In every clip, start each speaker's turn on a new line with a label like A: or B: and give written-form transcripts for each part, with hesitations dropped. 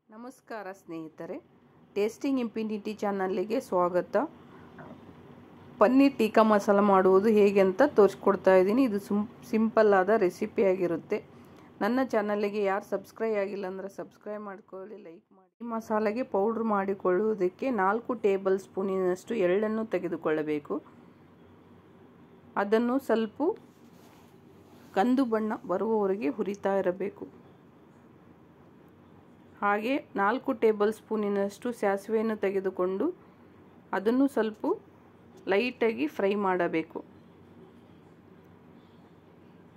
A: ನಮಸ್ಕಾರ ಸ್ನೇಹಿತರೆ, ಟೇಸ್ಟಿಂಗ್ ಇಂಫಿನಿಟಿ ಚಾನಲ್ಗೆ ಸ್ವಾಗತ. ಪನ್ನೀರ್ ಟೀಕಾ ಮಸಾಲ ಮಾಡುವುದು ಹೇಗೆ ಅಂತ ತೋರಿಸ್ಕೊಡ್ತಾ ಇದ್ದೀನಿ. ಇದು ಸಿಂಪಲ್ ಆದ ರೆಸಿಪಿ ಆಗಿರುತ್ತೆ. ನನ್ನ ಚಾನಲ್ಗೆ ಯಾರು ಸಬ್ಸ್ಕ್ರೈಬ್ ಆಗಿಲ್ಲ ಅಂದರೆ ಸಬ್ಸ್ಕ್ರೈಬ್ ಮಾಡ್ಕೊಳ್ಳಿ, ಲೈಕ್ ಮಾಡಿ. ಈ ಮಸಾಲೆಗೆ ಪೌಡ್ರ್ ಮಾಡಿಕೊಳ್ಳುವುದಕ್ಕೆ 4 ಟೇಬಲ್ ಸ್ಪೂನಿನಷ್ಟು ಎಳ್ಳನ್ನು ತೆಗೆದುಕೊಳ್ಳಬೇಕು. ಅದನ್ನು ಸ್ವಲ್ಪ ಕಂದು ಬಣ್ಣ ಬರುವವರೆಗೆ ಹುರಿತಾ ಇರಬೇಕು. ಹಾಗೆ 4 ಟೇಬಲ್ ಸ್ಪೂನಿನಷ್ಟು ಸಾಸಿವೆಯನ್ನು ತೆಗೆದುಕೊಂಡು ಅದನ್ನು ಸ್ವಲ್ಪ ಲೈಟಾಗಿ ಫ್ರೈ ಮಾಡಬೇಕು.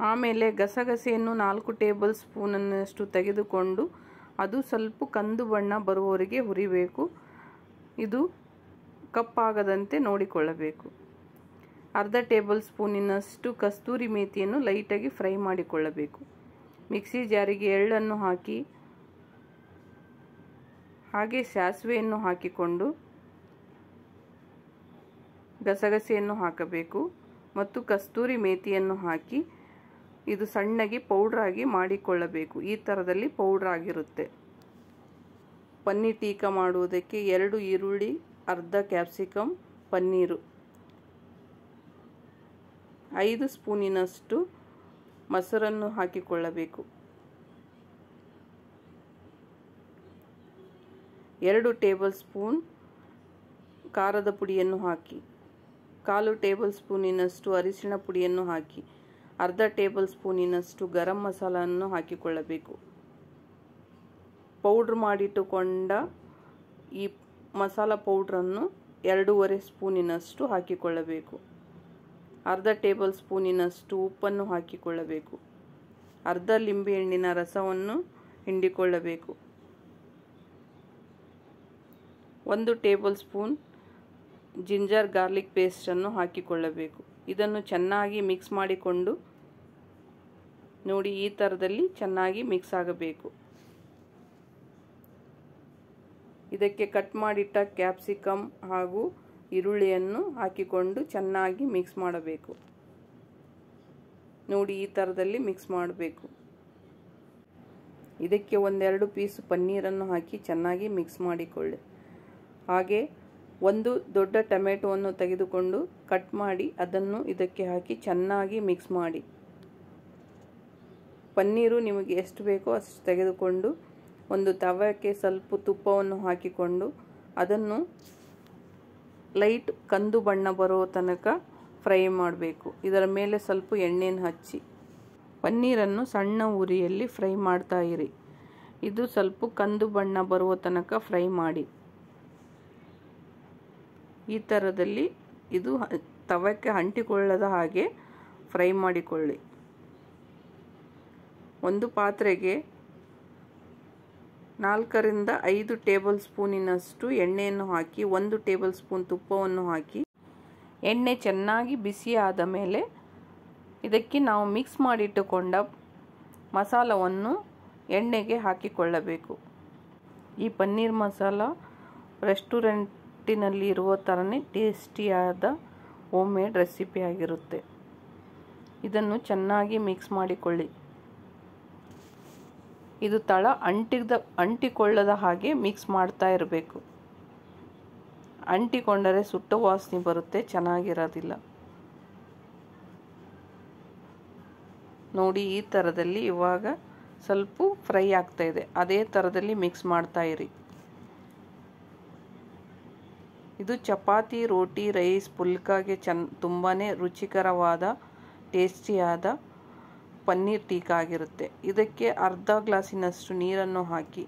A: ಆಮೇಲೆ ಗಸಗಸೆಯನ್ನು 4 ಟೇಬಲ್ ಸ್ಪೂನಷ್ಟು ತೆಗೆದುಕೊಂಡು ಅದು ಸ್ವಲ್ಪ ಕಂದು ಬಣ್ಣ ಬರುವವರೆಗೆ ಹುರಿಬೇಕು. ಇದು ಕಪ್ಪಾಗದಂತೆ ನೋಡಿಕೊಳ್ಳಬೇಕು. ಅರ್ಧ ಟೇಬಲ್ ಸ್ಪೂನಿನಷ್ಟು ಕಸ್ತೂರಿ ಮೇಥಿಯನ್ನು ಲೈಟಾಗಿ ಫ್ರೈ ಮಾಡಿಕೊಳ್ಳಬೇಕು. ಮಿಕ್ಸಿ ಜಾರಿಗೆ ಎಳ್ಳನ್ನು ಹಾಕಿ ಹಾಗೆ ಸಾಸಿವೆಯನ್ನು ಹಾಕಿಕೊಂಡು ಗಸಗಸೆಯನ್ನು ಹಾಕಬೇಕು ಮತ್ತು ಕಸ್ತೂರಿ ಮೇಥಿಯನ್ನು ಹಾಕಿ ಇದು ಸಣ್ಣಗೆ ಪೌಡರ್ ಆಗಿ ಮಾಡಿಕೊಳ್ಳಬೇಕು. ಈ ಥರದಲ್ಲಿ ಪೌಡರ್ ಆಗಿರುತ್ತೆ. ಪನ್ನೀರ್ ಟೀಕಾ ಮಾಡುವುದಕ್ಕೆ 2 ಈರುಳ್ಳಿ, ಅರ್ಧ ಕ್ಯಾಪ್ಸಿಕಮ್, ಪನ್ನೀರು, 5 ಸ್ಪೂನಿನಷ್ಟು ಮೊಸರನ್ನು ಹಾಕಿಕೊಳ್ಳಬೇಕು. 2 ಟೇಬಲ್ ಸ್ಪೂನ್ ಖಾರದ ಪುಡಿಯನ್ನು ಹಾಕಿ, 1/4 ಟೇಬಲ್ ಸ್ಪೂನಿನಷ್ಟು ಅರಿಶಿಣ ಪುಡಿಯನ್ನು ಹಾಕಿ, ಅರ್ಧ ಟೇಬಲ್ ಸ್ಪೂನಿನಷ್ಟು ಗರಂ ಮಸಾಲವನ್ನು ಹಾಕಿಕೊಳ್ಳಬೇಕು. ಪೌಡ್ರ್ ಮಾಡಿಟ್ಟುಕೊಂಡ ಈ ಮಸಾಲ ಪೌಡ್ರನ್ನು 2.5 ಸ್ಪೂನಿನಷ್ಟು ಹಾಕಿಕೊಳ್ಳಬೇಕು. ಅರ್ಧ ಟೇಬಲ್ ಸ್ಪೂನಿನಷ್ಟು ಉಪ್ಪನ್ನು ಹಾಕಿಕೊಳ್ಳಬೇಕು. ಅರ್ಧ ಲಿಂಬೆಹಣ್ಣಿನ ರಸವನ್ನು ಹಿಂಡಿಕೊಳ್ಳಬೇಕು. 1 ಟೇಬಲ್ ಸ್ಪೂನ್ ಜಿಂಜರ್ ಗಾರ್ಲಿಕ್ ಪೇಸ್ಟನ್ನು ಹಾಕಿಕೊಳ್ಳಬೇಕು. ಇದನ್ನು ಚೆನ್ನಾಗಿ ಮಿಕ್ಸ್ ಮಾಡಿಕೊಂಡು ನೋಡಿ, ಈ ಥರದಲ್ಲಿ ಚೆನ್ನಾಗಿ ಮಿಕ್ಸ್ ಆಗಬೇಕು. ಇದಕ್ಕೆ ಕಟ್ ಮಾಡಿಟ್ಟ ಕ್ಯಾಪ್ಸಿಕಮ್ ಹಾಗೂ ಈರುಳ್ಳಿಯನ್ನು ಹಾಕಿಕೊಂಡು ಚೆನ್ನಾಗಿ ಮಿಕ್ಸ್ ಮಾಡಬೇಕು. ನೋಡಿ, ಈ ಥರದಲ್ಲಿ ಮಿಕ್ಸ್ ಮಾಡಬೇಕು. ಇದಕ್ಕೆ 1-2 ಪೀಸ್ ಪನ್ನೀರನ್ನು ಹಾಕಿ ಚೆನ್ನಾಗಿ ಮಿಕ್ಸ್ ಮಾಡಿಕೊಳ್ಳಿ. ಹಾಗೆ 1 ದೊಡ್ಡ ಟೊಮೆಟೊವನ್ನು ತೆಗೆದುಕೊಂಡು ಕಟ್ ಮಾಡಿ ಅದನ್ನು ಇದಕ್ಕೆ ಹಾಕಿ ಚೆನ್ನಾಗಿ ಮಿಕ್ಸ್ ಮಾಡಿ. ಪನ್ನೀರು ನಿಮಗೆ ಎಷ್ಟು ಬೇಕೋ ಅಷ್ಟು ತೆಗೆದುಕೊಂಡು ಒಂದು ತವಕ್ಕೆ ಸ್ವಲ್ಪ ತುಪ್ಪವನ್ನು ಹಾಕಿಕೊಂಡು ಅದನ್ನು ಲೈಟ್ ಕಂದು ಬಣ್ಣ ಬರೋ ತನಕ ಫ್ರೈ ಮಾಡಬೇಕು. ಇದರ ಮೇಲೆ ಸ್ವಲ್ಪ ಎಣ್ಣೆಯನ್ನು ಹಚ್ಚಿ ಪನ್ನೀರನ್ನು ಸಣ್ಣ ಉರಿಯಲ್ಲಿ ಫ್ರೈ ಮಾಡ್ತಾ ಇರಿ. ಇದು ಸ್ವಲ್ಪ ಕಂದು ಬಣ್ಣ ಬರುವ ತನಕ ಫ್ರೈ ಮಾಡಿ. ಈ ಥರದಲ್ಲಿ ಇದು ತವಕ್ಕೆ ಅಂಟಿಕೊಳ್ಳದ ಹಾಗೆ ಫ್ರೈ ಮಾಡಿಕೊಳ್ಳಿ. ಒಂದು ಪಾತ್ರೆಗೆ 4-5 ಟೇಬಲ್ ಸ್ಪೂನಿನಷ್ಟು ಎಣ್ಣೆಯನ್ನು ಹಾಕಿ 1 ಟೇಬಲ್ ಸ್ಪೂನ್ ತುಪ್ಪವನ್ನು ಹಾಕಿ ಎಣ್ಣೆ ಚೆನ್ನಾಗಿ ಬಿಸಿ ಆದ ಮೇಲೆ ಇದಕ್ಕೆ ನಾವು ಮಿಕ್ಸ್ ಮಾಡಿಟ್ಟುಕೊಂಡ ಮಸಾಲವನ್ನು ಎಣ್ಣೆಗೆ ಹಾಕಿಕೊಳ್ಳಬೇಕು. ಈ ಪನ್ನೀರ್ ಮಸಾಲ ರೆಸ್ಟೋರೆಂಟಿನಲ್ಲಿ ಇರುವ ಥರನೇ ಟೇಸ್ಟಿಯಾದ ಹೋಮ್ ಮೇಡ್ ರೆಸಿಪಿ ಆಗಿರುತ್ತೆ. ಇದನ್ನು ಚೆನ್ನಾಗಿ ಮಿಕ್ಸ್ ಮಾಡಿಕೊಳ್ಳಿ. ಇದು ತಳ ಅಂಟಿಕೊಳ್ಳದ ಹಾಗೆ ಮಿಕ್ಸ್ ಮಾಡ್ತಾ ಇರಬೇಕು. ಅಂಟಿಕೊಂಡರೆ ಸುಟ್ಟ ವಾಸನೆ ಬರುತ್ತೆ, ಚೆನ್ನಾಗಿರೋದಿಲ್ಲ. ನೋಡಿ, ಈ ಥರದಲ್ಲಿ ಇವಾಗ ಸ್ವಲ್ಪ ಫ್ರೈ ಆಗ್ತಾ ಇದೆ. ಅದೇ ಥರದಲ್ಲಿ ಮಿಕ್ಸ್ ಮಾಡ್ತಾ ಇರಿ. ಇದು ಚಪಾತಿ, ರೋಟಿ, ರೈಸ್, ಪುಲ್ಕಾಗೆ ತುಂಬಾ ರುಚಿಕರವಾದ ಟೇಸ್ಟಿಯಾದ ಪನ್ನೀರ್ ಟೀಕಾ ಆಗಿರುತ್ತೆ. ಇದಕ್ಕೆ ಅರ್ಧ ಗ್ಲಾಸಿನಷ್ಟು ನೀರನ್ನು ಹಾಕಿ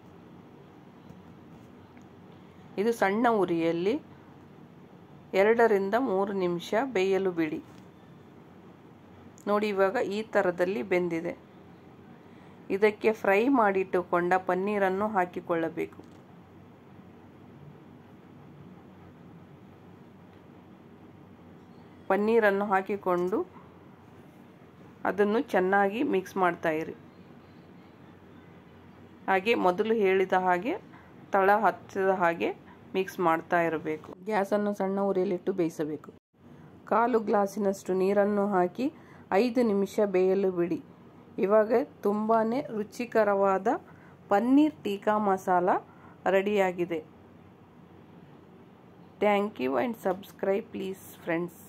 A: ಇದು ಸಣ್ಣ ಉರಿಯಲ್ಲಿ 2-3 ನಿಮಿಷ ಬೇಯಲು ಬಿಡಿ. ನೋಡಿ, ಇವಾಗ ಈ ಥರದಲ್ಲಿ ಬೆಂದಿದೆ. ಇದಕ್ಕೆ ಫ್ರೈ ಮಾಡಿಟ್ಟುಕೊಂಡ ಪನ್ನೀರನ್ನು ಹಾಕಿಕೊಳ್ಳಬೇಕು. ಪನ್ನೀರನ್ನು ಹಾಕಿಕೊಂಡು ಅದನ್ನು ಚೆನ್ನಾಗಿ ಮಿಕ್ಸ್ ಮಾಡ್ತಾ ಇರಿ. ಹಾಗೆ ಮೊದಲು ಹೇಳಿದ ಹಾಗೆ ತಳ ಹತ್ತದ ಹಾಗೆ ಮಿಕ್ಸ್ ಮಾಡ್ತಾ ಇರಬೇಕು. ಗ್ಯಾಸನ್ನು ಸಣ್ಣ ಉರಿಯಲ್ಲಿಟ್ಟು ಬೇಯಿಸಬೇಕು. 1/4 ಗ್ಲಾಸಿನಷ್ಟು ನೀರನ್ನು ಹಾಕಿ 5 ನಿಮಿಷ ಬೇಯಲು ಬಿಡಿ. ಇವಾಗ ತುಂಬಾ ರುಚಿಕರವಾದ ಪನ್ನೀರ್ ಟೀಕಾ ಮಸಾಲ ರೆಡಿಯಾಗಿದೆ. Thank you and subscribe please friends.